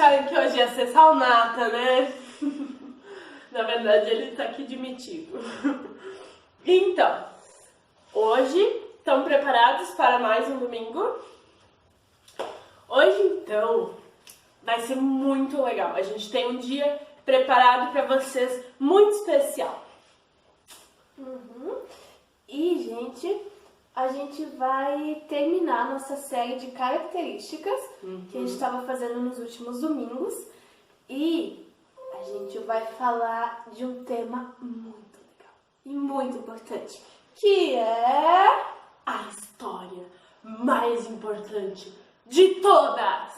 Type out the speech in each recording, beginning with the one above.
acharam que hoje ia ser salnata, né? Na verdade, ele tá aqui demitido. Então, hoje, estão preparados para mais um domingo? Hoje, então, vai ser muito legal. A gente tem um dia preparado para vocês muito especial. E, gente, a gente vai terminar nossa série de características que a gente estava fazendo nos últimos domingos. E a gente vai falar de um tema muito legal e muito importante, que é A história mais importante de todas.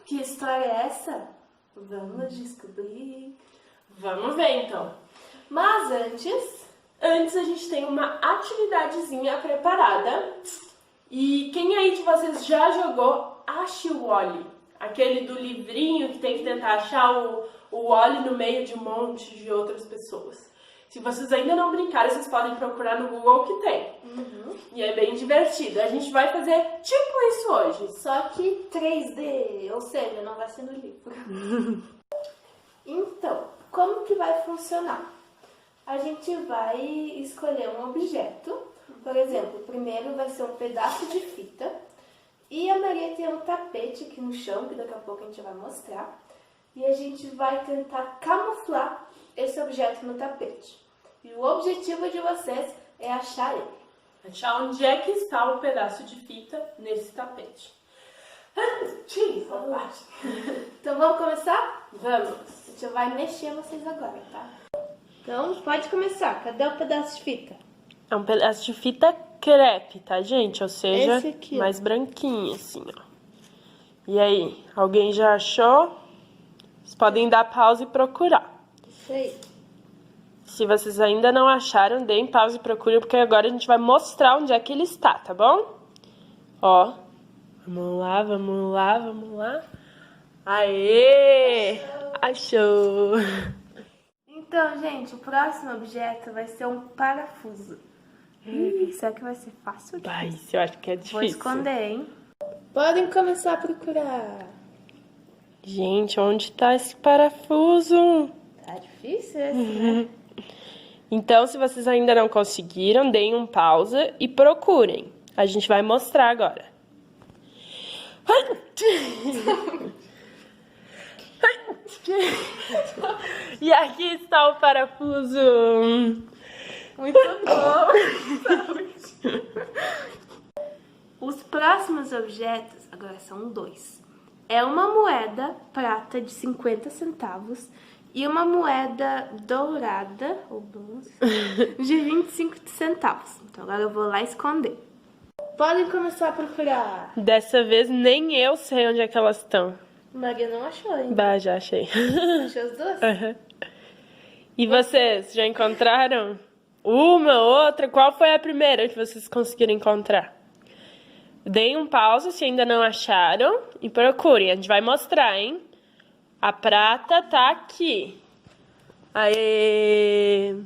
Que história é essa? Vamos descobrir. Vamos ver, então. Mas antes A gente tem uma atividadezinha preparada. E quem aí de vocês já jogou Ache o Wally? Aquele do livrinho que tem que tentar achar o Wally no meio de um monte de outras pessoas. Se vocês ainda não brincaram, vocês podem procurar no Google que tem. E é bem divertido. A gente vai fazer tipo isso hoje. só que 3D, ou seja, não vai ser no livro. Então, como que vai funcionar? A gente vai escolher um objeto. Por exemplo, primeiro vai ser um pedaço de fita. E a Maria tem um tapete aqui no chão, que daqui a pouco a gente vai mostrar. E a gente vai tentar camuflar esse objeto no tapete. E o objetivo de vocês é achar ele. Achar onde é que está o pedaço de fita nesse tapete. Então vamos começar? Vamos. A gente vai mexer vocês agora, tá? Então pode começar. Cadê o pedaço de fita? É um pedaço de fita crepe, tá, gente? Ou seja, Esse aqui, ó. mais branquinho, assim, ó. E aí, alguém já achou? Vocês podem dar pausa e procurar. Isso aí. Se vocês ainda não acharam, deem pausa e procurem, porque agora a gente vai mostrar onde é que ele está, tá bom? Ó, vamos lá, vamos lá, vamos lá. Aê! Achou! Então, gente, o próximo objeto vai ser um parafuso. Será que vai ser fácil? Vai, isso eu acho que é Vou difícil. esconder, hein? Podem começar a procurar. Gente, onde tá esse parafuso? Tá difícil esse, né? Então, se vocês ainda não conseguiram, deem um pausa e procurem. A gente vai mostrar agora. E aqui está o parafuso. Muito bom! Os próximos objetos, agora são dois. É uma moeda prata de 50 centavos e uma moeda dourada, ou bronze, de 25 centavos. Então agora eu vou lá esconder. Podem começar a procurar. Dessa vez nem eu sei onde é que elas estão. Maria não achou ainda. Bah, já achei. Achou as duas? Uhum. E vocês, já encontraram? Uma, outra? Qual foi a primeira que vocês conseguiram encontrar? Deem um pausa se ainda não acharam e procurem. A gente vai mostrar, hein? A prata tá aqui. Aê!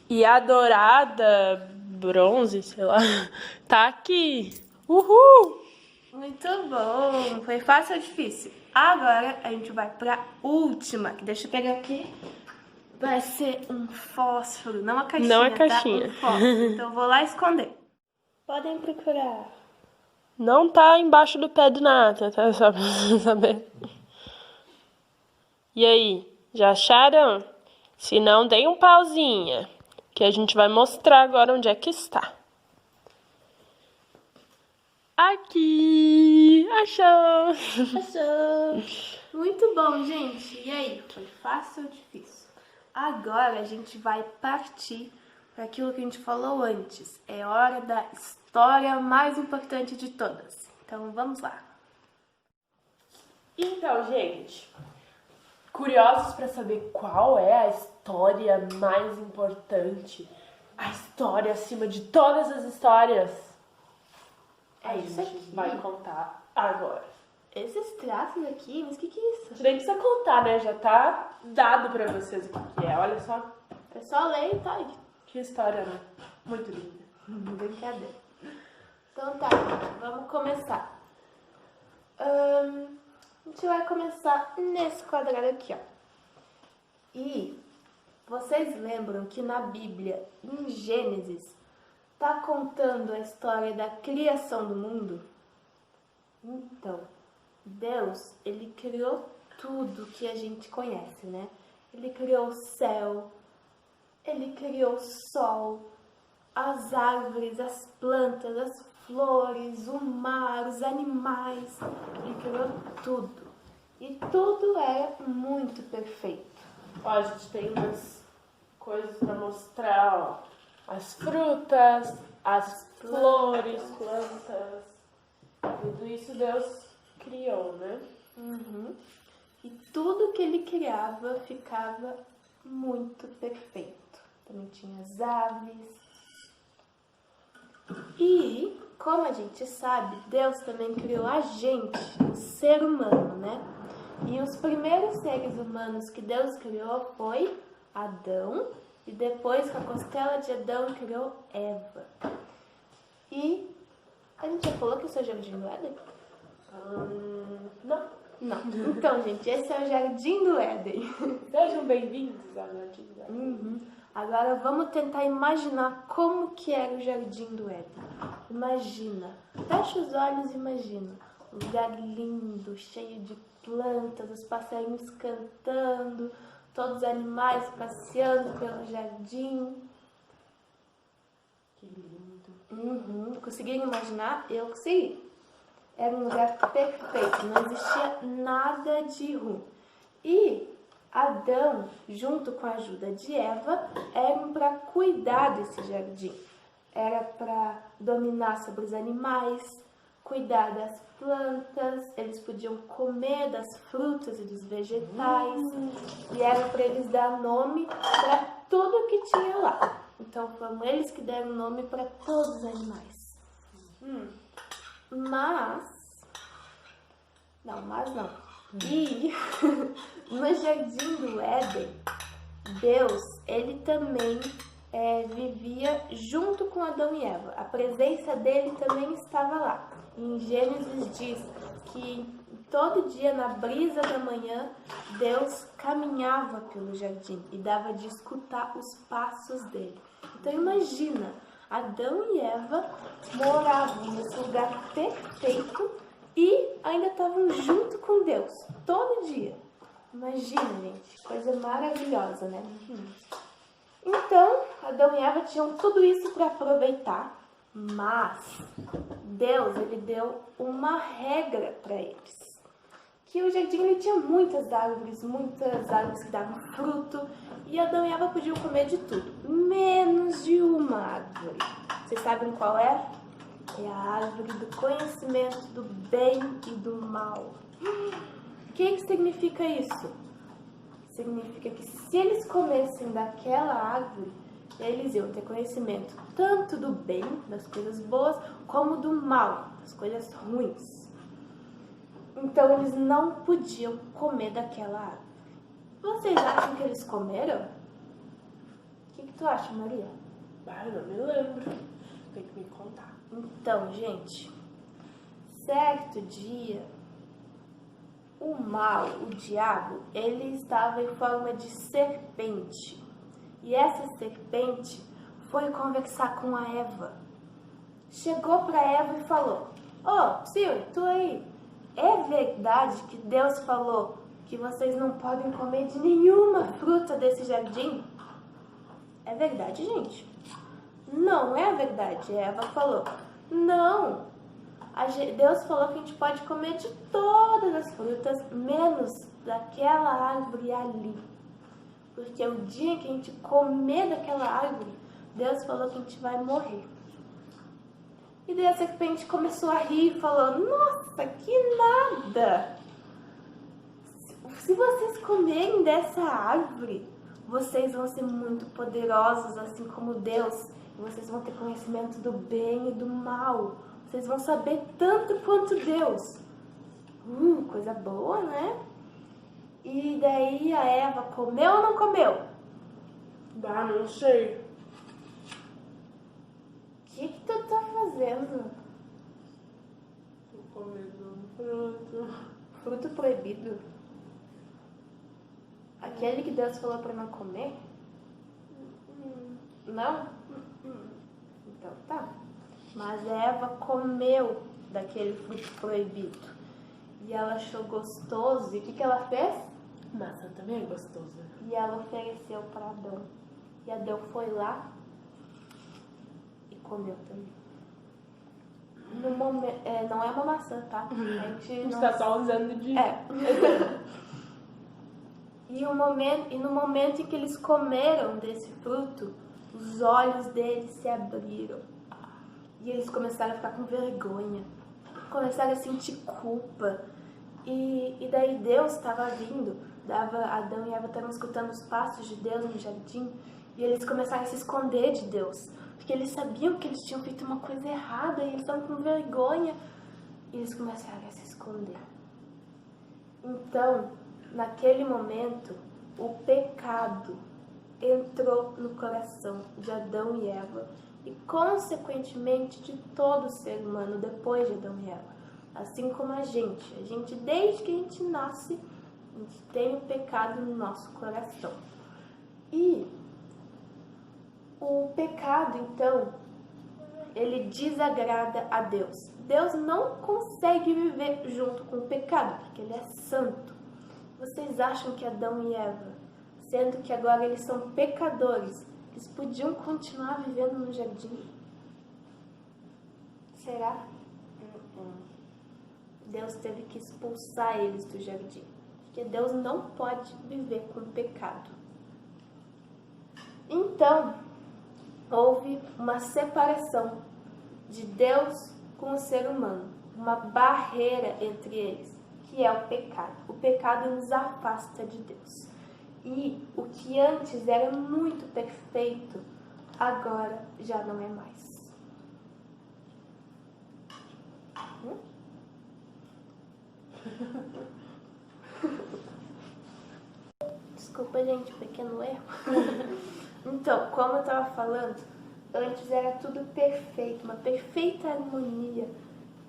E a dourada, bronze, sei lá, tá aqui. Uhul! Muito bom. Foi fácil ou difícil? Agora a gente vai pra última. Deixa eu pegar aqui. Vai ser um fósforo, não a caixinha, Não a caixinha. Tá? Um fósforo. Então eu vou lá esconder. Podem procurar. Não tá embaixo do pé de nada, tá? Só pra vocês saberem. E aí, já acharam? Se não, deem um pausinha, que a gente vai mostrar agora onde é que está. Aqui! Achou! Achou! Muito bom, gente. E aí, foi fácil ou difícil? Agora a gente vai partir para aquilo que a gente falou antes. É hora da história mais importante de todas. Então, vamos lá. Então, gente, curiosos para saber qual é a história mais importante? A história acima de todas as histórias? É isso aqui. Vai contar agora. Esses traços aqui, mas o que é isso? Nem precisa contar, né? Já tá dado pra vocês o que é. Olha só. É só ler e tá aí. Que história, né? Muito linda. Brincadeira. Então tá, vamos começar. A gente vai começar nesse quadrado aqui, ó. E vocês lembram que na Bíblia, em Gênesis, tá contando a história da criação do mundo? Então, Deus, ele criou tudo que a gente conhece, né? Ele criou o céu, ele criou o sol, as árvores, as plantas, as flores, o mar, os animais. Ele criou tudo. E tudo era muito perfeito. Ó, a gente tem umas coisas pra mostrar, ó. As frutas, as flores, plantas. Tudo isso Deus criou, né? Uhum. E tudo que ele criava ficava muito perfeito. Também tinha as aves. E, como a gente sabe, Deus também criou a gente, o ser humano, né? E os primeiros seres humanos que Deus criou foi Adão. E depois, com a costela de Adão, criou Eva. E a gente já falou que esse é o Jardim do Éden? Não. Não. Então, gente, esse é o Jardim do Éden. Sejam bem-vindos ao Jardim do Éden. Uhum. Agora vamos tentar imaginar como que era o Jardim do Éden. Imagina, fecha os olhos e imagina. Um lugar lindo, cheio de plantas, os passarinhos cantando, todos os animais passeando pelo jardim. Que lindo. Uhum. Conseguiram imaginar? Eu consegui. Era um lugar perfeito, não existia nada de ruim. E Adão, junto com a ajuda de Eva, eram para cuidar desse jardim. Era para dominar sobre os animais, cuidar das plantas, eles podiam comer das frutas e dos vegetais, e era para eles dar nome para tudo que tinha lá. Então foram eles que deram nome para todos os animais. Mas não. E no Jardim do Éden, Deus, ele também vivia junto com Adão e Eva. A presença dele também estava lá. Em Gênesis diz que todo dia, na brisa da manhã, Deus caminhava pelo jardim e dava de escutar os passos dele. Então imagina, Adão e Eva moravam nesse lugar perfeito e ainda estavam junto com Deus, todo dia. Imagina, gente, coisa maravilhosa, né? Então, Adão e Eva tinham tudo isso para aproveitar, mas Deus, ele deu uma regra para eles. Que o jardim ele tinha muitas árvores que davam fruto, e Adão e Eva podiam comer de tudo, menos de uma árvore. Vocês sabem qual é? É a árvore do conhecimento do bem e do mal. O que significa isso? Significa que se eles comessem daquela árvore, eles iam ter conhecimento tanto do bem, das coisas boas, como do mal, das coisas ruins. Então eles não podiam comer daquela árvore. Vocês acham que eles comeram? O que tu acha, Maria? Eu não me lembro. Tem que me contar. Então, gente, certo dia, o mal, o diabo, ele estava em forma de serpente. E essa serpente foi conversar com a Eva. Chegou para Eva e falou: Sil, tu aí, é verdade que Deus falou que vocês não podem comer de nenhuma fruta desse jardim? É verdade, gente? Não é verdade. Eva falou: não. Deus falou que a gente pode comer de todas as frutas, menos daquela árvore ali. Porque o dia que a gente comer daquela árvore, Deus falou que a gente vai morrer. E daí a serpente começou a rir e falou: nossa, que nada! Se vocês comerem dessa árvore, vocês vão ser muito poderosos, assim como Deus. E vocês vão ter conhecimento do bem e do mal. Vocês vão saber tanto quanto Deus. Coisa boa, né? E daí a Eva comeu ou não comeu? Não sei. O que tu tá fazendo? Tô comendo fruta. Fruto proibido? Aquele que Deus falou para não comer? Não? Então tá. Mas Eva comeu daquele fruto proibido. E ela achou gostoso. E o que ela fez? Maçã também é gostosa. E ela ofereceu para Adão. E Adão foi lá e comeu também. No momento, não é uma maçã, tá? A gente não Está só usando de... E no momento em que eles comeram desse fruto, os olhos deles se abriram. E eles começaram a ficar com vergonha. Começaram a sentir culpa. E daí Deus estava vindo. Adão e Eva estavam escutando os passos de Deus no jardim. E eles começaram a se esconder de Deus. Porque eles sabiam que eles tinham feito uma coisa errada. E eles estavam com vergonha. E eles começaram a se esconder. Então, naquele momento, o pecado entrou no coração de Adão e Eva e, consequentemente, de todo ser humano depois de Adão e Eva. Assim como a gente, desde que a gente nasce, a gente tem o pecado no nosso coração. E o pecado, então, ele desagrada a Deus. Deus não consegue viver junto com o pecado, porque ele é santo. Vocês acham que Adão e Eva, sendo que agora eles são pecadores, eles podiam continuar vivendo no jardim? Será? Deus teve que expulsar eles do jardim, porque Deus não pode viver com pecado. Então, houve uma separação de Deus com o ser humano, uma barreira entre eles, que é o pecado. O pecado nos afasta de Deus. E o que antes era muito perfeito, agora já não é mais. Desculpa, gente, pequeno erro. Então, como eu estava falando, antes era tudo perfeito, uma perfeita harmonia.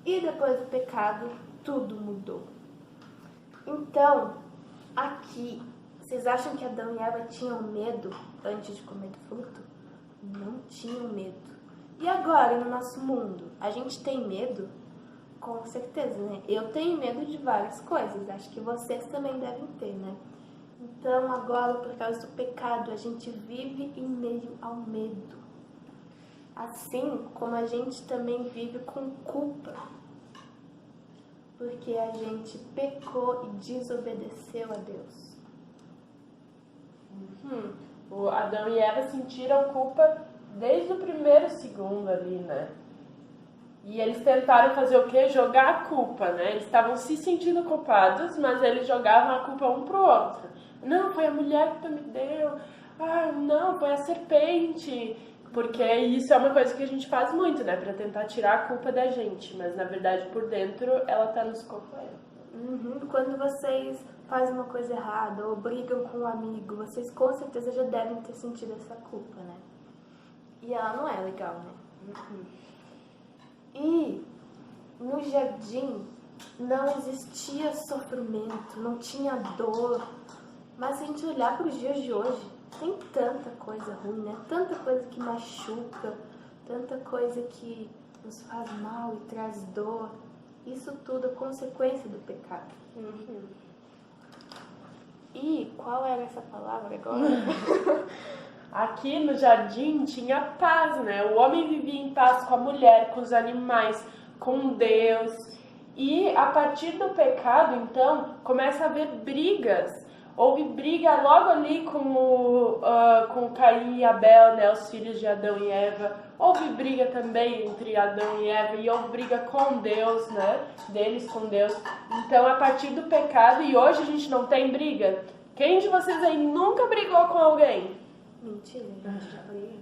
E depois do pecado, tudo mudou. Então, aqui, vocês acham que Adão e Eva tinham medo antes de comer do fruto? Não tinham medo. E agora, no nosso mundo, a gente tem medo? Com certeza, né? Eu tenho medo de várias coisas, acho que vocês também devem ter, né? Então, agora, por causa do pecado, a gente vive em meio ao medo. Assim como a gente também vive com culpa. Porque a gente pecou e desobedeceu a Deus. O Adão e Eva sentiram culpa desde o primeiro segundo ali, né? E eles tentaram fazer o quê? Jogar a culpa, né? Eles estavam se sentindo culpados, mas eles jogavam a culpa um pro outro. Não, foi a mulher que tu me deu. Ah, não, foi a serpente. Porque isso é uma coisa que a gente faz muito, né? Pra tentar tirar a culpa da gente. Mas, na verdade, por dentro, ela tá nos culpando. Quando vocês fazem uma coisa errada ou brigam com um amigo, vocês com certeza já devem ter sentido essa culpa, né? E ela não é legal, né? E no jardim não existia sofrimento, não tinha dor. Mas se a gente olhar para os dias de hoje, tem tanta coisa ruim, né? Tanta coisa que machuca, tanta coisa que nos faz mal e traz dor. Isso tudo é consequência do pecado. E qual era essa palavra agora? Aqui no jardim tinha paz, né? O homem vivia em paz com a mulher, com os animais, com Deus. E a partir do pecado, então, começa a haver brigas. Houve briga logo ali com Caim e Abel, né? Os filhos de Adão e Eva. Houve briga também entre Adão e Eva e houve briga com Deus, né? Deles com Deus. Então, a partir do pecado, e hoje a gente não tem briga. Quem de vocês aí nunca brigou com alguém? Mentira, a gente já briga.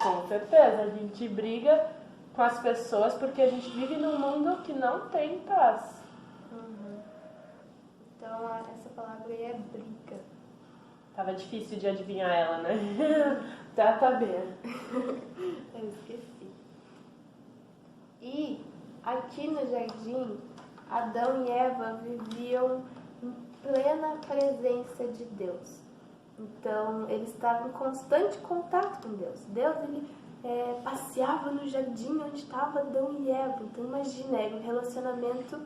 Com certeza, a gente briga com as pessoas porque a gente vive num mundo que não tem paz. Então, essa palavra aí é briga. Tava difícil de adivinhar ela, né? Tá bem. Eu esqueci. E aqui no jardim, Adão e Eva viviam em plena presença de Deus. Então, eles estavam em constante contato com Deus. Deus, ele passeava no jardim onde estava Adão e Eva. Então, imagina, era um relacionamento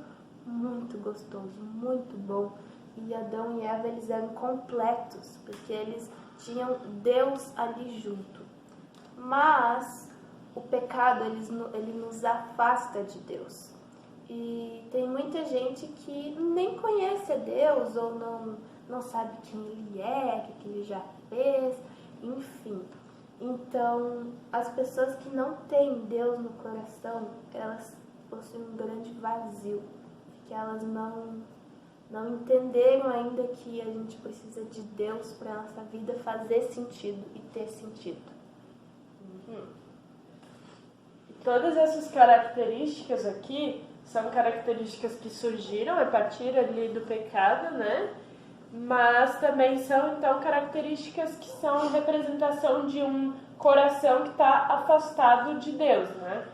muito gostoso, muito bom. E Adão e Eva, eles eram completos, porque eles tinham Deus ali junto. Mas o pecado, ele nos afasta de Deus. E tem muita gente que nem conhece a Deus ou não sabe quem Ele é, o que Ele já fez, enfim. Então, as pessoas que não têm Deus no coração, elas possuem um grande vazio, que elas não entenderam ainda que a gente precisa de Deus para a nossa vida fazer sentido e ter sentido. Todas essas características aqui são características que surgiram a partir ali do pecado, né? Mas também são, então, características que são representação de um coração que está afastado de Deus, né?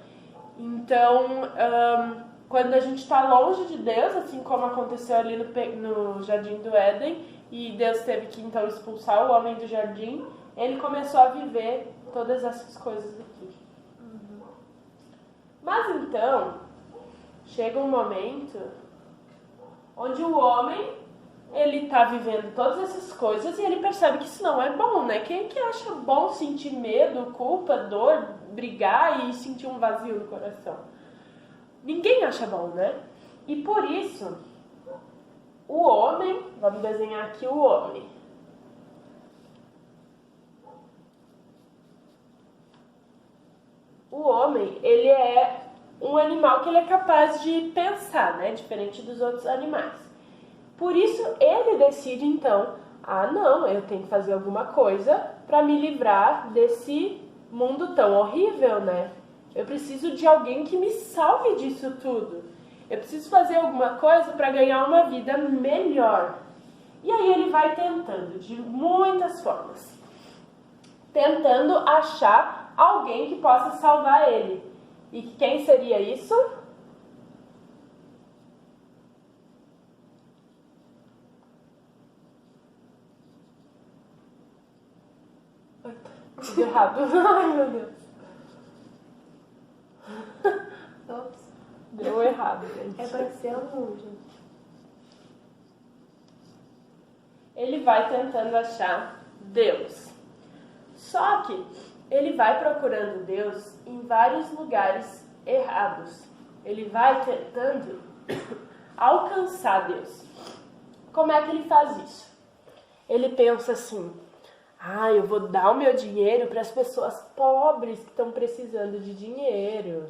Então, quando a gente está longe de Deus, assim como aconteceu ali no Jardim do Éden, e Deus teve que, então, expulsar o homem do jardim, ele começou a viver todas essas coisas aqui. Mas, então, chega um momento onde o homem, ele tá vivendo todas essas coisas e ele percebe que isso não é bom, né? Quem que acha bom sentir medo, culpa, dor, brigar e sentir um vazio no coração? Ninguém acha bom, né? E por isso, o homem, vamos desenhar aqui o homem. O homem, ele é um animal que ele é capaz de pensar, né? Diferente dos outros animais. Por isso, ele decide, então, não, eu tenho que fazer alguma coisa para me livrar desse mundo tão horrível, né? Eu preciso de alguém que me salve disso tudo. Eu preciso fazer alguma coisa para ganhar uma vida melhor. E aí ele vai tentando, de muitas formas. Tentando achar alguém que possa salvar ele. E quem seria isso? Tudo errado. Ai, meu Deus. Ops. Deu errado, gente. É para ser um, gente. Ele vai tentando achar Deus. Só que ele vai procurando Deus em vários lugares errados. Ele vai tentando alcançar Deus. Como é que ele faz isso? Ele pensa assim: eu vou dar o meu dinheiro para as pessoas pobres que estão precisando de dinheiro.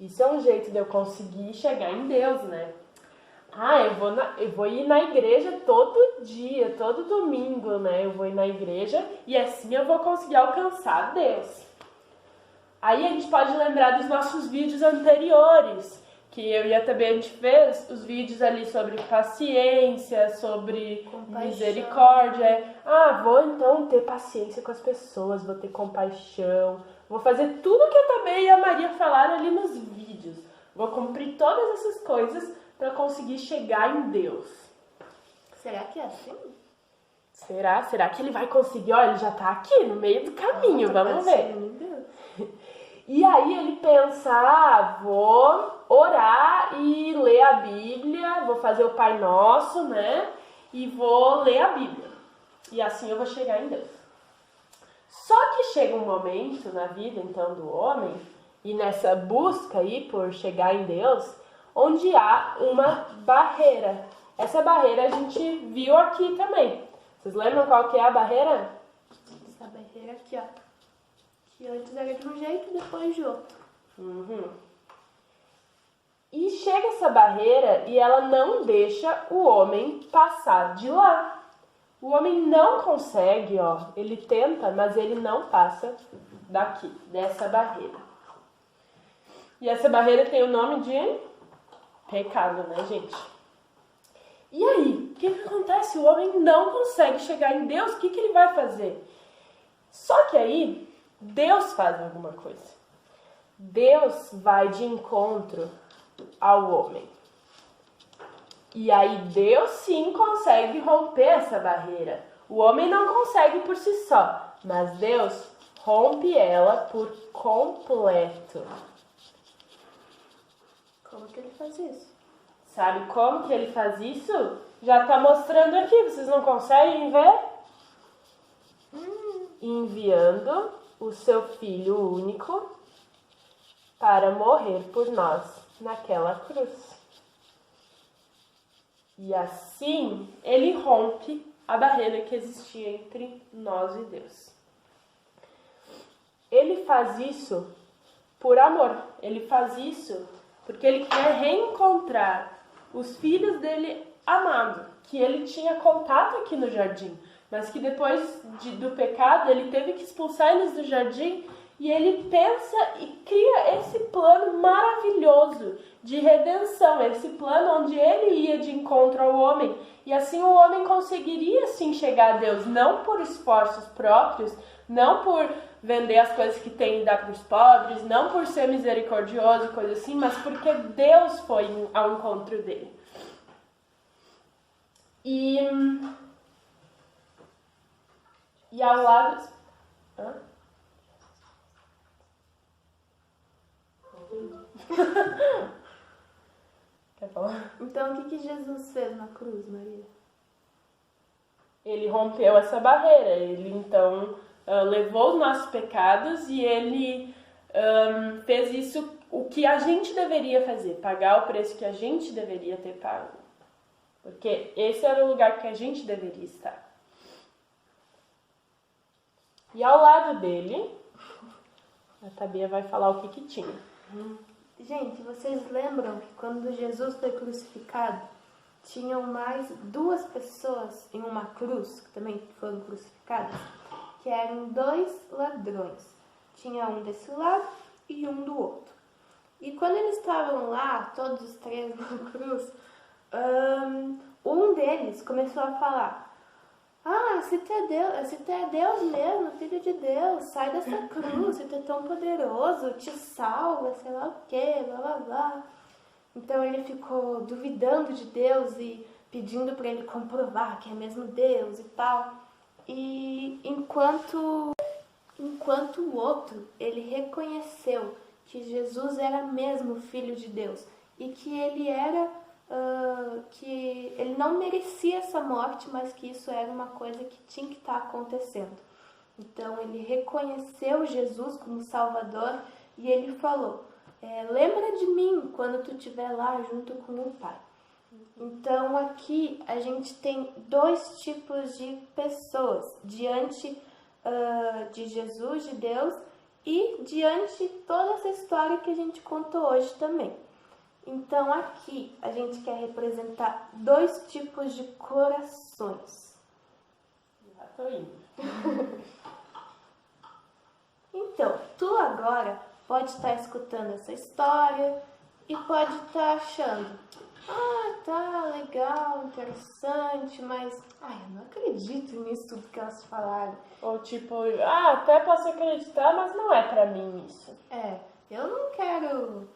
Isso é um jeito de eu conseguir chegar em Deus, né? Eu vou ir na igreja todo dia, todo domingo, né? Eu vou ir na igreja e assim eu vou conseguir alcançar Deus. Aí a gente pode lembrar dos nossos vídeos anteriores, que eu e a também a gente fez os vídeos ali sobre paciência, sobre misericórdia. Vou então ter paciência com as pessoas, vou ter compaixão, vou fazer tudo que eu também e a Maria falaram ali nos vídeos. Vou cumprir todas essas coisas para conseguir chegar em Deus. Será que é assim? Será que ele vai conseguir? Olha, ele já tá aqui no meio do caminho, vamos ver. E aí ele pensa, vou orar e ler a Bíblia, vou fazer o Pai Nosso, né? E vou ler a Bíblia. E assim eu vou chegar em Deus. Só que chega um momento na vida, então, do homem, e nessa busca aí por chegar em Deus, onde há uma barreira. Essa barreira a gente viu aqui também. Vocês lembram qual que é a barreira? Essa barreira aqui, ó. Que antes era de um jeito e depois de outro. E chega essa barreira e ela não deixa o homem passar de lá. O homem não consegue, ele tenta, mas ele não passa daqui, dessa barreira. E essa barreira tem o nome de pecado, né, gente? E aí, o que acontece? O homem não consegue chegar em Deus, o que ele vai fazer? Só que aí, Deus faz alguma coisa. Deus vai de encontro ao homem. E aí Deus sim consegue romper essa barreira. O homem não consegue por si só, mas Deus rompe ela por completo. Como que ele faz isso? Sabe como que ele faz isso? Já tá mostrando aqui, vocês não conseguem ver? Enviando o seu Filho único para morrer por nós naquela cruz. E assim ele rompe a barreira que existia entre nós e Deus. Ele faz isso por amor. Ele faz isso porque ele quer reencontrar os filhos dele amado, que ele tinha contato aqui no jardim, mas que depois do pecado ele teve que expulsar eles do jardim, e ele pensa e cria esse plano maravilhoso de redenção, esse plano onde ele ia de encontro ao homem, e assim o homem conseguiria sim chegar a Deus, não por esforços próprios, não por vender as coisas que tem e dar para os pobres, não por ser misericordioso e coisa assim, mas porque Deus foi ao encontro dele. E ao lado... Hã? Quer falar? Então, o que Jesus fez na cruz, Maria? Ele rompeu essa barreira. Ele, então, levou os nossos pecados e ele fez isso, o que a gente deveria fazer, pagar o preço que a gente deveria ter pago. Porque esse era o lugar que a gente deveria estar. E ao lado dele, a Tabia vai falar o que tinha. Gente, vocês lembram que quando Jesus foi crucificado, tinham mais 2 pessoas em uma cruz, que também foram crucificadas, que eram 2 ladrões. Tinha um desse lado e um do outro. E quando eles estavam lá, todos os 3 na cruz, um deles começou a falar: "Ah, se tu é Deus mesmo, filho de Deus, sai dessa cruz, se tu é tão poderoso, te salva, sei lá o que, blá blá blá." Então ele ficou duvidando de Deus e pedindo para ele comprovar que é mesmo Deus e tal. E enquanto o outro, ele reconheceu que Jesus era mesmo filho de Deus e que ele era que ele não merecia essa morte, mas que isso era uma coisa que tinha que estar acontecendo. Então ele reconheceu Jesus como Salvador e ele falou: "Lembra de mim quando tu estiver lá junto com o Pai." Então aqui a gente tem 2 tipos de pessoas diante de Jesus, de Deus, e diante de toda essa história que a gente contou hoje também. Então aqui a gente quer representar 2 tipos de corações. Já tô indo. Então, tu agora pode estar escutando essa história e pode estar achando: "Ah, tá, legal, interessante, mas eu não acredito nisso tudo que elas falaram." Ou tipo, até posso acreditar, mas não é pra mim isso. Eu não quero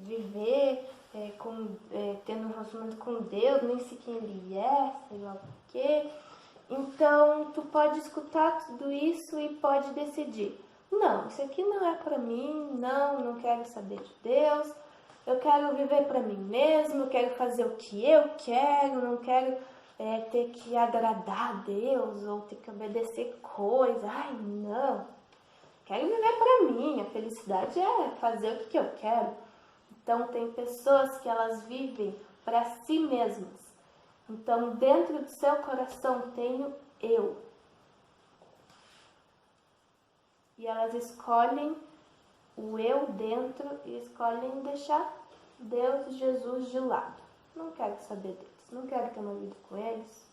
viver tendo um relacionamento com Deus, nem sei quem Ele é, sei lá o quê. Então, tu pode escutar tudo isso e pode decidir: "Não, isso aqui não é pra mim, não quero saber de Deus, eu quero viver pra mim mesmo, eu quero fazer o que eu quero, não quero ter que agradar a Deus ou ter que obedecer coisa, não. Quero viver pra mim, a felicidade é fazer o que eu quero." Então, tem pessoas que elas vivem para si mesmas. Então, dentro do seu coração tem o eu. E elas escolhem o eu dentro e escolhem deixar Deus e Jesus de lado. Não quero saber deles, não quero ter uma vida com eles.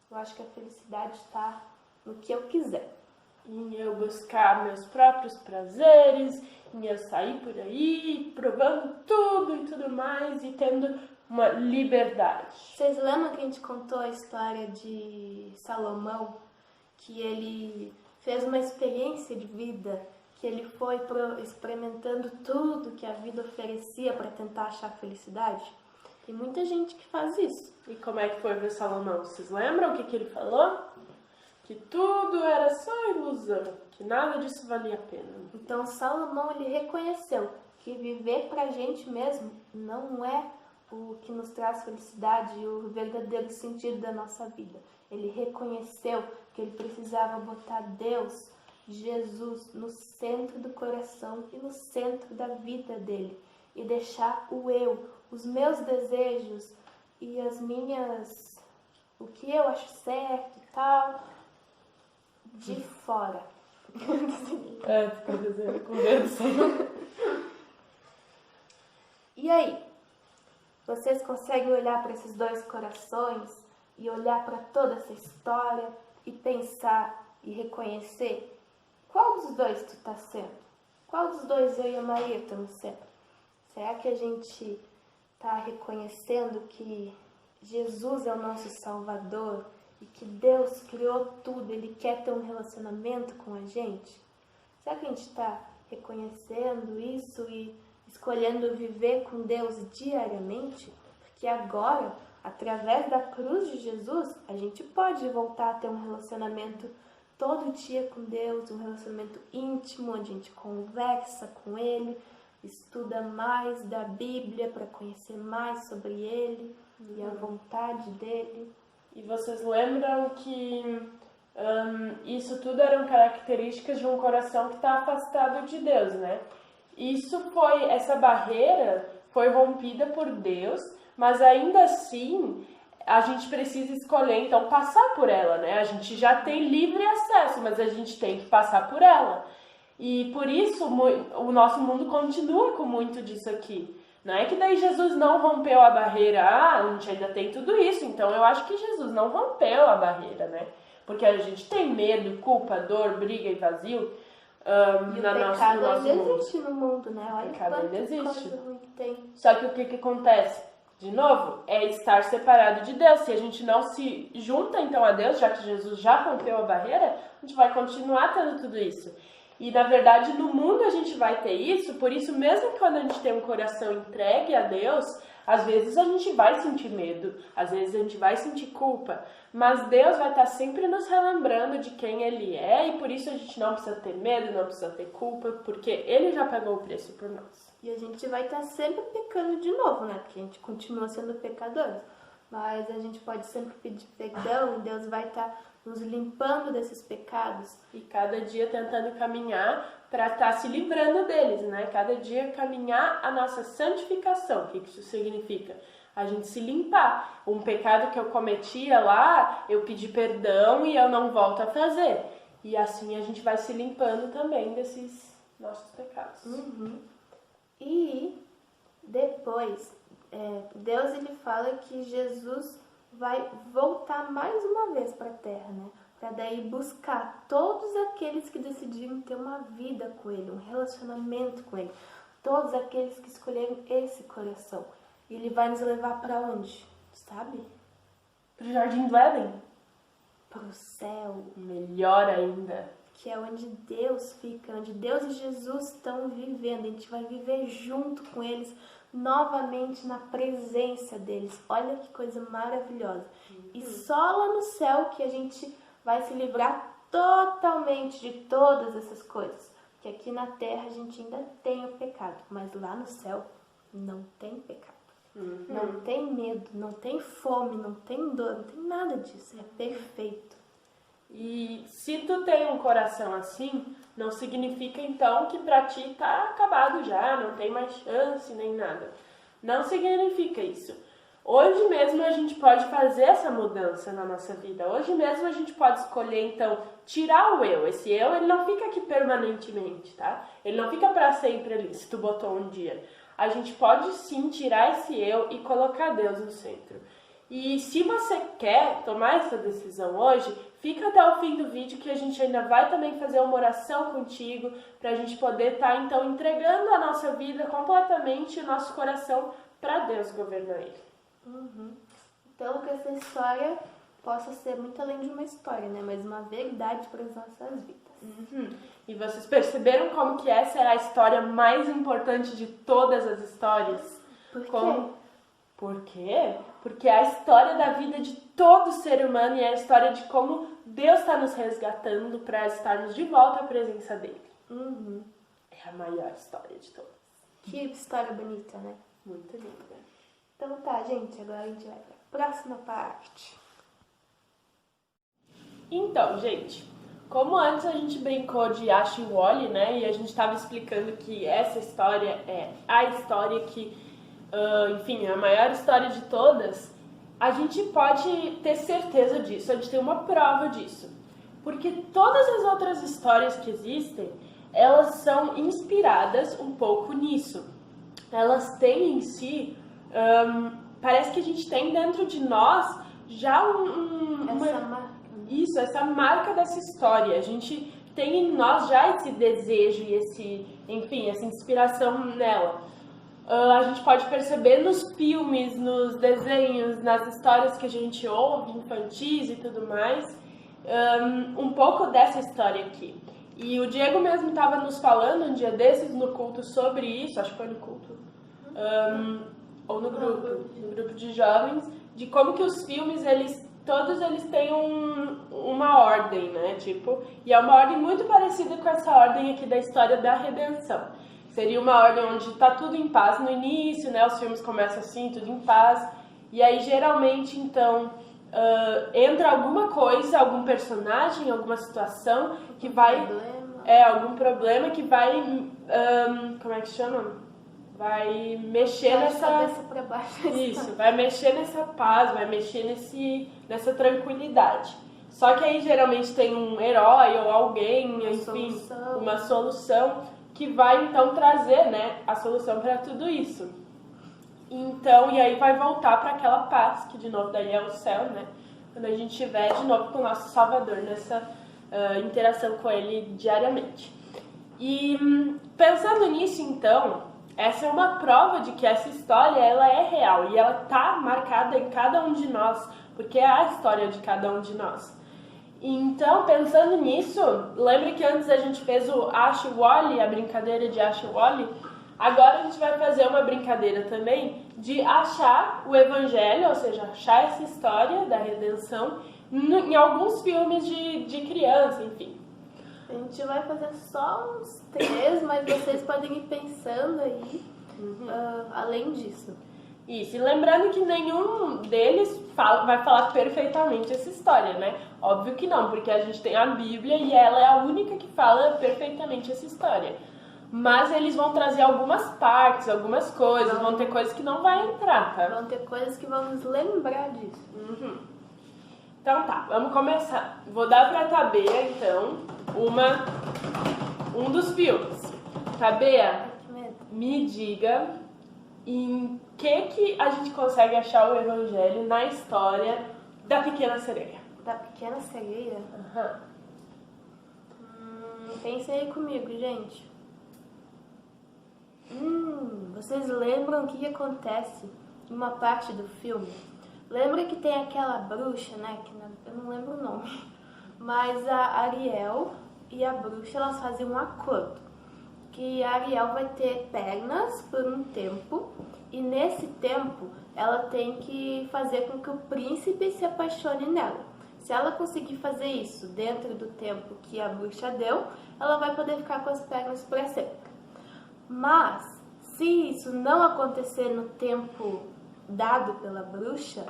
Eu acho que a felicidade está no que eu quiser. Em eu buscar meus próprios prazeres, em eu sair por aí, provando tudo e tudo mais e tendo uma liberdade. Vocês lembram que a gente contou a história de Salomão? Que ele fez uma experiência de vida, que ele foi experimentando tudo que a vida oferecia para tentar achar felicidade? Tem muita gente que faz isso. E como é que foi ver Salomão? Vocês lembram o que ele falou? Que tudo era só ilusão, que nada disso valia a pena. Então Salomão, ele reconheceu que viver pra gente mesmo não é o que nos traz felicidade e o verdadeiro sentido da nossa vida. Ele reconheceu que ele precisava botar Deus, Jesus, no centro do coração e no centro da vida dele. E deixar o eu, os meus desejos e as minhas... o que eu acho certo e tal, de fora. Fica dizendo com medo. E aí? Vocês conseguem olhar para esses dois corações e olhar para toda essa história e pensar e reconhecer qual dos dois tu tá sendo? Qual dos dois eu e a Maria estamos sendo? Será que a gente tá reconhecendo que Jesus é o nosso Salvador e que Deus criou tudo, Ele quer ter um relacionamento com a gente? Será que a gente está reconhecendo isso e escolhendo viver com Deus diariamente? Porque agora, através da cruz de Jesus, a gente pode voltar a ter um relacionamento todo dia com Deus, um relacionamento íntimo, onde a gente conversa com Ele, estuda mais da Bíblia para conhecer mais sobre Ele e a vontade dEle. E vocês lembram que isso tudo eram características de um coração que está afastado de Deus, né? Essa barreira foi rompida por Deus, mas ainda assim a gente precisa escolher, então, passar por ela, né? A gente já tem livre acesso, mas a gente tem que passar por ela. E por isso o nosso mundo continua com muito disso aqui. Não é que daí Jesus não rompeu a barreira, a gente ainda tem tudo isso, então eu acho que Jesus não rompeu a barreira, né? Porque a gente tem medo, culpa, dor, briga e vazio E o pecado no nosso ainda mundo. existe no mundo, né? Olha O pecado ainda quanta existe. coisa ruim que tem. Só que o que acontece? De novo, é estar separado de Deus. Se a gente não se junta então a Deus, já que Jesus já rompeu a barreira, a gente vai continuar tendo tudo isso. E na verdade no mundo a gente vai ter isso, por isso mesmo que quando a gente tem um coração entregue a Deus, às vezes a gente vai sentir medo, às vezes a gente vai sentir culpa, mas Deus vai estar sempre nos relembrando de quem Ele é e por isso a gente não precisa ter medo, não precisa ter culpa, porque Ele já pagou o preço por nós. E a gente vai estar sempre pecando de novo, né? Porque a gente continua sendo pecadores. Mas a gente pode sempre pedir perdão e Deus vai estar nos limpando desses pecados. E cada dia tentando caminhar para estar se livrando deles, né? Cada dia caminhar a nossa santificação. O que isso significa? A gente se limpar. Um pecado que eu cometia lá, eu pedi perdão e eu não volto a fazer. E assim a gente vai se limpando também desses nossos pecados. E depois, Deus ele fala que Jesus vai voltar mais uma vez para a Terra, né? Para daí buscar todos aqueles que decidiram ter uma vida com Ele, um relacionamento com Ele. Todos aqueles que escolheram esse coração. E Ele vai nos levar para onde? Sabe? Pro Jardim do Éden? Para o céu. Melhor ainda. Que é onde Deus fica, onde Deus e Jesus estão vivendo. A gente vai viver junto com eles, novamente na presença deles. Olha que coisa maravilhosa. E só lá no céu que a gente vai se livrar totalmente de todas essas coisas. Porque aqui na terra a gente ainda tem o pecado, mas lá no céu não tem pecado. Não tem medo, não tem fome, não tem dor, não tem nada disso. É perfeito. E se tu tem um coração assim, não significa então que pra ti tá acabado já, não tem mais chance nem nada. Não significa isso. Hoje mesmo a gente pode fazer essa mudança na nossa vida. Hoje mesmo a gente pode escolher então tirar o eu. Esse eu, ele não fica aqui permanentemente, tá? Ele não fica pra sempre ali, se tu botou um dia. A gente pode sim tirar esse eu e colocar Deus no centro. E se você quer tomar essa decisão hoje, fica até o fim do vídeo que a gente ainda vai também fazer uma oração contigo para a gente poder estar então entregando a nossa vida completamente, o nosso coração para Deus governar ele. Então que essa história possa ser muito além de uma história, né? Mas uma verdade para as nossas vidas. E vocês perceberam como que essa é a história mais importante de todas as histórias? Por quê? Como Por quê? Porque é a história da vida de todo ser humano e é a história de como Deus está nos resgatando para estarmos de volta à presença dele. É a maior história de todas. Que história bonita, né? Muito linda. Então tá, gente, agora a gente vai para a próxima parte. Então, gente, como antes a gente brincou de Ash e Wally, né? E a gente estava explicando que essa história é a história que, enfim, é a maior história de todas, a gente pode ter certeza disso, a gente tem uma prova disso. Porque todas as outras histórias que existem, elas são inspiradas um pouco nisso. Elas têm em si, parece que a gente tem dentro de nós já essa marca dessa história. A gente tem em nós já esse desejo e essa inspiração nela. A gente pode perceber nos filmes, nos desenhos, nas histórias que a gente ouve, infantis e tudo mais, um pouco dessa história aqui. E o Diego mesmo estava nos falando um dia desses no culto sobre isso, acho que foi no culto, ou no grupo de jovens, de como que os filmes, todos eles têm uma ordem, né, e é uma ordem muito parecida com essa ordem aqui da história da redenção. Seria uma ordem onde está tudo em paz no início, né, os filmes começam assim, tudo em paz, e aí geralmente, então, entra alguma coisa, algum personagem, alguma situação que vai... algum problema que vai, como é que chama? Vai mexer nessa... pra baixo. Isso, vai mexer nessa paz, vai mexer nessa tranquilidade. Só que aí geralmente tem um herói ou alguém, enfim, uma solução que vai então trazer, né, a solução para tudo isso. Então, e aí vai voltar para aquela paz, que de novo daí é o céu, né? Quando a gente estiver de novo com o nosso Salvador nessa interação com ele diariamente. E pensando nisso, então, essa é uma prova de que essa história ela é real e ela está marcada em cada um de nós, porque é a história de cada um de nós. Então, pensando nisso, lembra que antes a gente fez o Ash e Wally, a brincadeira de Ash e Wally? Agora a gente vai fazer uma brincadeira também de achar o evangelho, ou seja, achar essa história da redenção em alguns filmes de criança, enfim. A gente vai fazer só uns 3, mas vocês podem ir pensando aí, além disso. Isso, e lembrando que nenhum deles vai falar perfeitamente essa história, né? Óbvio que não, porque a gente tem a Bíblia e ela é a única que fala perfeitamente essa história. Mas eles vão trazer algumas partes, algumas coisas, vão ter coisas que não vai entrar, tá? Vão ter coisas que vão nos lembrar disso. Então tá, vamos começar. Vou dar pra Tabea, então, um dos filmes. Tabea, me diga em que a gente consegue achar o evangelho na história da Pequena Sereia. Da Pequena Sereia? Pensem aí comigo, gente. Vocês lembram o que acontece em uma parte do filme? Lembra que tem aquela bruxa, né? Eu não lembro o nome. Mas a Ariel e a bruxa, elas fazem um acordo. Que a Ariel vai ter pernas por um tempo. E nesse tempo, ela tem que fazer com que o príncipe se apaixone nela. Se ela conseguir fazer isso dentro do tempo que a bruxa deu, ela vai poder ficar com as pernas para sempre. Mas, se isso não acontecer no tempo dado pela bruxa,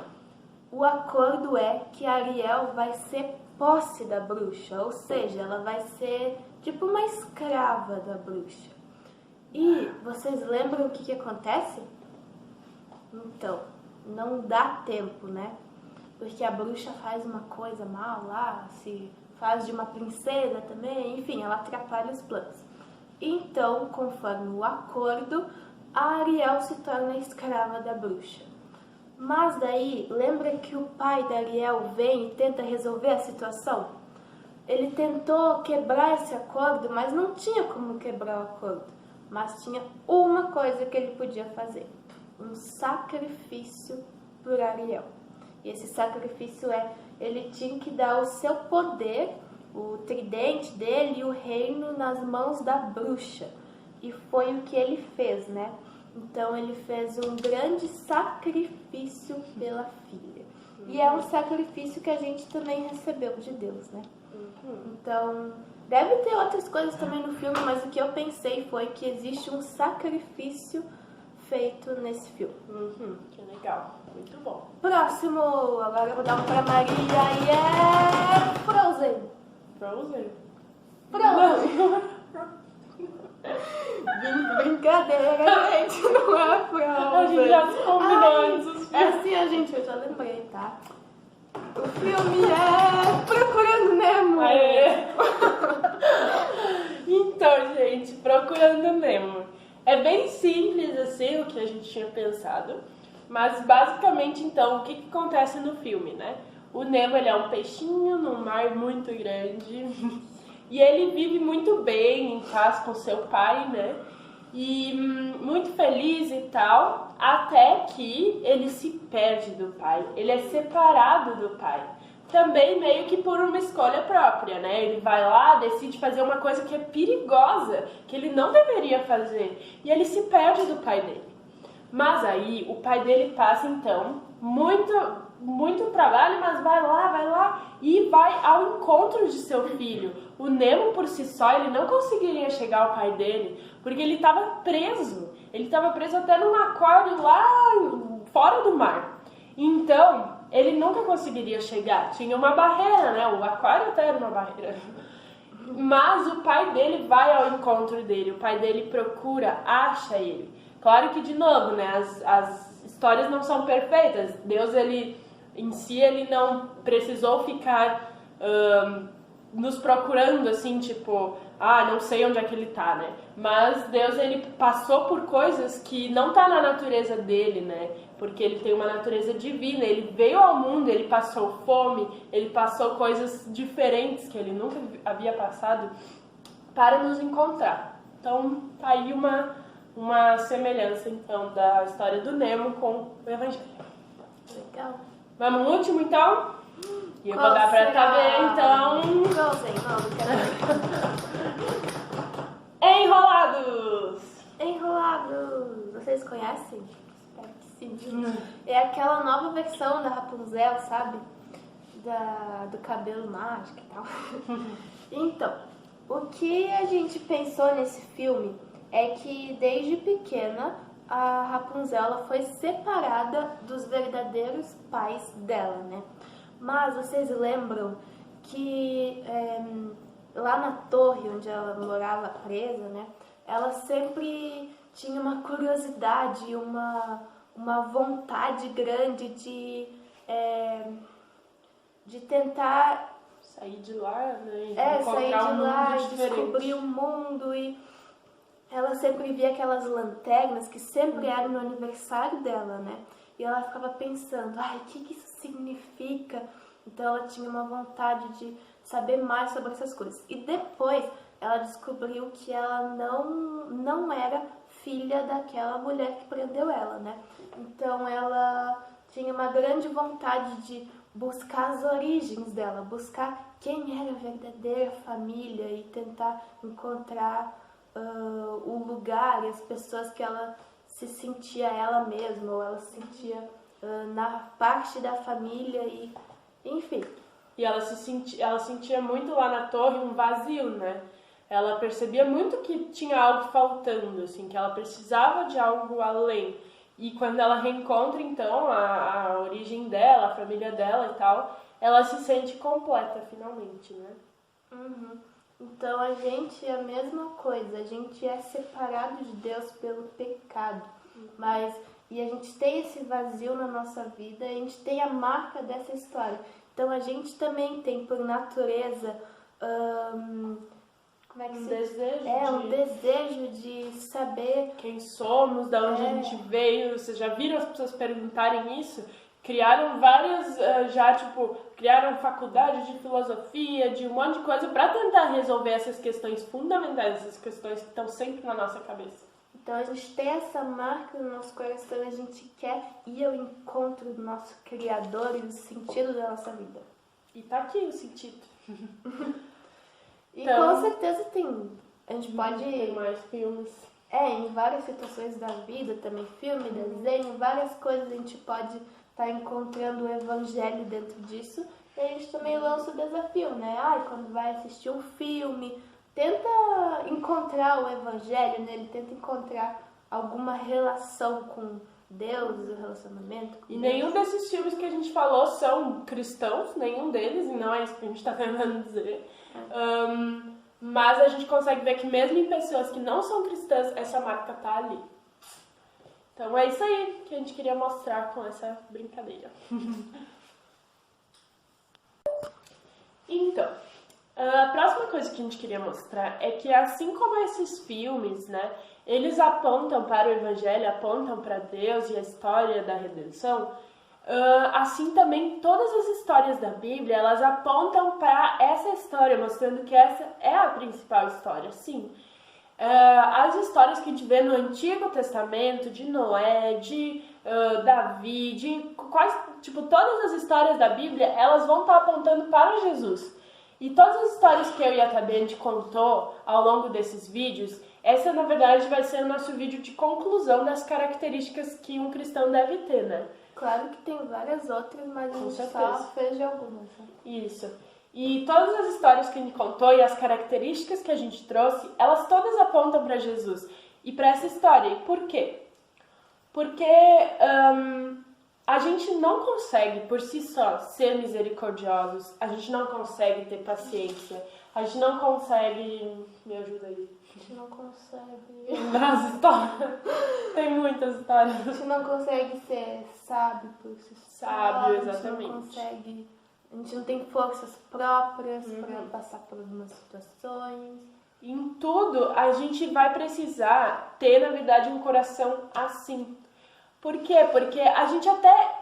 o acordo é que a Ariel vai ser posse da bruxa, ou seja, ela vai ser tipo uma escrava da bruxa. E vocês lembram o que acontece? Então, não dá tempo, né? Porque a bruxa faz uma coisa mal lá, se faz de uma princesa também, enfim, ela atrapalha os planos. Então, conforme o acordo, a Ariel se torna escrava da bruxa. Mas daí, lembra que o pai da Ariel vem e tenta resolver a situação? Ele tentou quebrar esse acordo, mas não tinha como quebrar o acordo. Mas tinha uma coisa que ele podia fazer: um sacrifício por Ariel. E esse sacrifício ele tinha que dar o seu poder, o tridente dele e o reino nas mãos da bruxa. E foi o que ele fez, né? Então ele fez um grande sacrifício pela filha. E é um sacrifício que a gente também recebeu de Deus, né? Então, deve ter outras coisas também no filme, mas o que eu pensei foi que existe um sacrifício feito nesse filme. Que legal, muito bom. Próximo, agora eu vou dar um pra Maria e é Frozen. Frozen? Frozen. Brincadeira, gente, não é Frozen. A gente já se combinou antes dos filmes. É assim, gente, eu já lembrei, tá? O filme é Procurando Nemo. Aê. Então, gente, Procurando Nemo. É bem simples assim o que a gente tinha pensado, mas basicamente então o que acontece no filme, né? O Nemo, ele é um peixinho num mar muito grande e ele vive muito bem em paz com seu pai, né? E muito feliz e tal, até que ele se perde do pai, ele é separado do pai. Também meio que por uma escolha própria, né? Ele vai lá, decide fazer uma coisa que é perigosa, que ele não deveria fazer, e ele se perde do pai dele. Mas aí o pai dele passa então muito trabalho, mas vai lá e vai ao encontro de seu filho. O Nemo por si só, ele não conseguiria chegar ao pai dele, porque ele estava preso. Ele estava preso até num aquário lá fora do mar. Então, ele nunca conseguiria chegar. Tinha uma barreira, né? O aquário até era uma barreira. Mas o pai dele vai ao encontro dele. O pai dele procura, acha ele. Claro que, de novo, né? As histórias não são perfeitas. Deus, ele em si, ele não precisou ficar nos procurando, assim, tipo... não sei onde é que ele tá, né? Mas Deus, ele passou por coisas que não tá na natureza dele, né? Porque ele tem uma natureza divina, ele veio ao mundo, ele passou fome, ele passou coisas diferentes que ele nunca havia passado para nos encontrar. Então, tá aí uma semelhança, então, da história do Nemo com o Evangelho. Legal. Vamos no último, então? E eu vou dar pra Tabê, então... Frozen, não quero. Enrolados. Vocês conhecem? Espero que sim. É aquela nova versão da Rapunzel, sabe? Do cabelo mágico e tal. Então, o que a gente pensou nesse filme é que desde pequena a Rapunzel ela foi separada dos verdadeiros pais dela, né? Mas vocês lembram que lá na torre onde ela morava presa, né? Ela sempre tinha uma curiosidade, uma vontade grande de tentar sair de lá, né? sair de lá e descobrir o mundo. E ela sempre via aquelas lanternas que sempre eram no aniversário dela, né? E ela ficava pensando, o que isso significa? Então ela tinha uma vontade de saber mais sobre essas coisas. E depois ela descobriu que ela não era filha daquela mulher que prendeu ela, né? Então ela tinha uma grande vontade de buscar as origens dela, buscar quem era a verdadeira família e tentar encontrar o lugar e as pessoas que ela se sentia ela mesma, ou ela se sentia na parte da família e enfim. E ela sentia muito lá na torre um vazio, né? Ela percebia muito que tinha algo faltando, assim, que ela precisava de algo além. E quando ela reencontra, então, a origem dela, a família dela e tal, ela se sente completa, finalmente, né? Então, a gente é a mesma coisa. A gente é separado de Deus pelo pecado. E a gente tem esse vazio na nossa vida, a gente tem a marca dessa história. Então, a gente também tem, por natureza, um desejo de saber quem somos, de onde a gente veio. Vocês já viram as pessoas perguntarem isso? Criaram várias, criaram faculdade de filosofia, de um monte de coisa para tentar resolver essas questões fundamentais, essas questões que estão sempre na nossa cabeça. Então a gente tem essa marca no nosso coração, a gente quer ir ao encontro do nosso Criador e do sentido da nossa vida. E tá aqui o sentido. E então, com certeza tem. A gente pode... Tem mais filmes. Em várias situações da vida, também filme, desenho, várias coisas a gente pode estar encontrando o evangelho dentro disso. E a gente também lança o desafio, né? Quando vai assistir um filme, tenta encontrar o evangelho nele, tenta encontrar alguma relação com Deus, o relacionamento com E Deus. nenhum desses filmes que a gente falou são cristãos, nenhum deles, e não é isso que a gente está tentando dizer. Mas a gente consegue ver que mesmo em pessoas que não são cristãs, essa marca tá ali. Então é isso aí que a gente queria mostrar com essa brincadeira. Então, a próxima coisa que a gente queria mostrar é que assim como esses filmes, né, eles apontam para o Evangelho, apontam para Deus e a história da redenção, assim também todas as histórias da Bíblia, elas apontam para essa história, mostrando que essa é a principal história, sim. As histórias que a gente vê no Antigo Testamento, de Noé, de Davi, todas as histórias da Bíblia, elas vão estar apontando para Jesus. E todas as histórias que eu e a Tabi a gente contou ao longo desses vídeos, essa na verdade vai ser o nosso vídeo de conclusão das características que um cristão deve ter, né? Claro que tem várias outras, mas a Com gente certeza. só fez de algumas. Né? Isso. E todas as histórias que a gente contou e as características que a gente trouxe, elas todas apontam para Jesus e para essa história. E por quê? Porque a gente não consegue, por si só, ser misericordiosos, a gente não consegue ter paciência, a gente não consegue... Me ajuda aí. A gente não consegue... Nas histórias. Tem muitas histórias. A gente não consegue ser sábio por si só. Sábio, exatamente. A gente não consegue... A gente não tem forças próprias para passar por algumas situações. Em tudo, a gente vai precisar ter, na verdade, um coração assim. Por quê? Porque a gente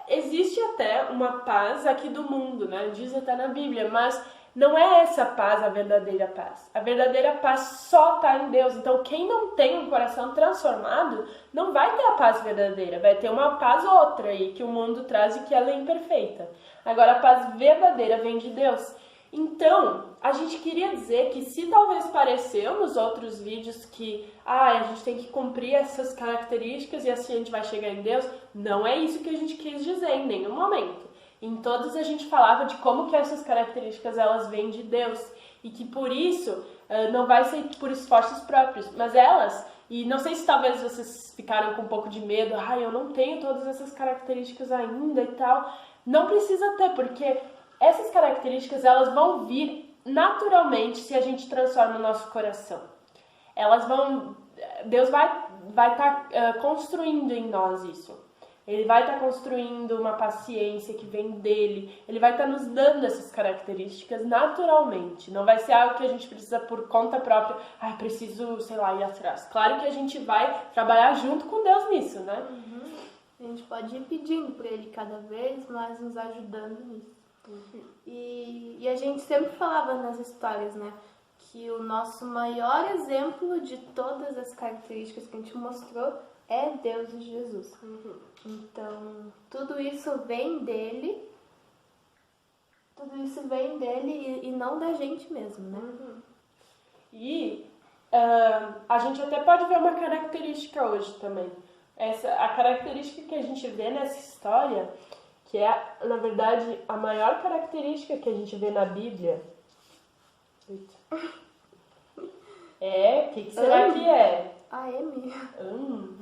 existe até uma paz aqui do mundo, né? Diz até na Bíblia, mas não é essa paz a verdadeira paz. A verdadeira paz só está em Deus. Então, quem não tem um coração transformado, não vai ter a paz verdadeira. Vai ter uma paz outra aí que o mundo traz e que ela é imperfeita. Agora, a paz verdadeira vem de Deus. Então, a gente queria dizer que se talvez pareceu nos outros vídeos que a gente tem que cumprir essas características e assim a gente vai chegar em Deus, não é isso que a gente quis dizer em nenhum momento. Em todos a gente falava de como que essas características elas vêm de Deus e que por isso não vai ser por esforços próprios, mas elas, e não sei se talvez vocês ficaram com um pouco de medo, eu não tenho todas essas características ainda e tal, não precisa ter, porque essas características elas vão vir naturalmente se a gente transforma o nosso coração. Deus vai estar construindo em nós isso. Ele vai estar construindo uma paciência que vem dele. Ele vai estar nos dando essas características naturalmente. Não vai ser algo que a gente precisa por conta própria. Preciso, ir atrás. Claro que a gente vai trabalhar junto com Deus nisso, né? A gente pode ir pedindo para ele cada vez mais nos ajudando nisso. E a gente sempre falava nas histórias, né? Que o nosso maior exemplo de todas as características que a gente mostrou é Deus e Jesus. Então, tudo isso vem dele. Tudo isso vem dele e não da gente mesmo, né? E a gente até pode ver uma característica hoje também. A característica que a gente vê nessa história, que é, na verdade, a maior característica que a gente vê na Bíblia. O que será que é? A M. Amo.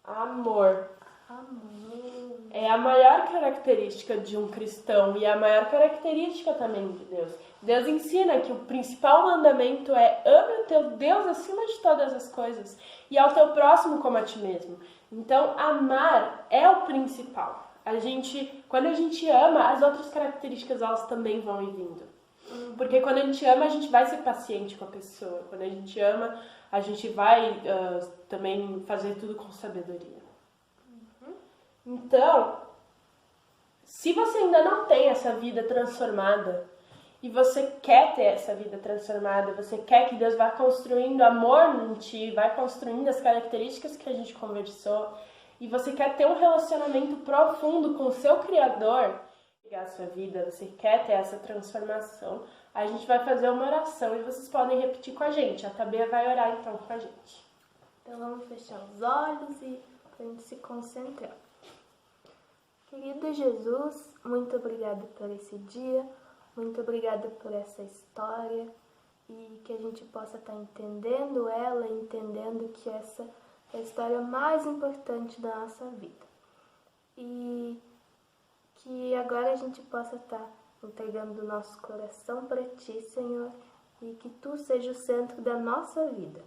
Amor. É a maior característica de um cristão e a maior característica também de Deus. Deus ensina que o principal mandamento é ame o teu Deus acima de todas as coisas e ao teu próximo como a ti mesmo. Então, amar é o principal. Quando a gente ama, as outras características elas também vão ir vindo. Porque quando a gente ama, a gente vai ser paciente com a pessoa. Quando a gente ama, a gente vai também fazer tudo com sabedoria. Então, se você ainda não tem essa vida transformada e você quer ter essa vida transformada, você quer que Deus vá construindo amor em ti, vai construindo as características que a gente conversou, e você quer ter um relacionamento profundo com o seu Criador, A sua vida, você quer ter essa transformação, a gente vai fazer uma oração e vocês podem repetir com a gente. A Tabea vai orar então com a gente. Então vamos fechar os olhos e pra gente se concentrar. Querido Jesus, muito obrigada por esse dia, muito obrigada por essa história e que a gente possa estar entendendo ela, entendendo que essa é a história mais importante da nossa vida. E que agora a gente possa estar entregando o nosso coração para Ti, Senhor, e que Tu seja o centro da nossa vida.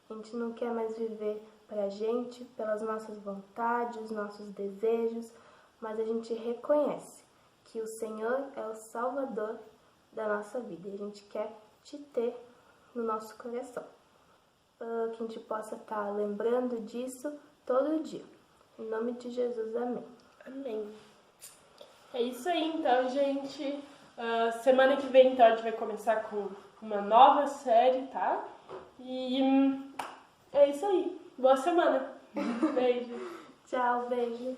A gente não quer mais viver para a gente, pelas nossas vontades, nossos desejos, mas a gente reconhece que o Senhor é o Salvador da nossa vida e a gente quer Te ter no nosso coração. Que a gente possa estar lembrando disso todo dia. Em nome de Jesus, amém. Amém. É isso aí então, gente. Semana que vem então a gente vai começar com uma nova série, tá? E é isso aí. Boa semana. Beijo. Tchau, beijo.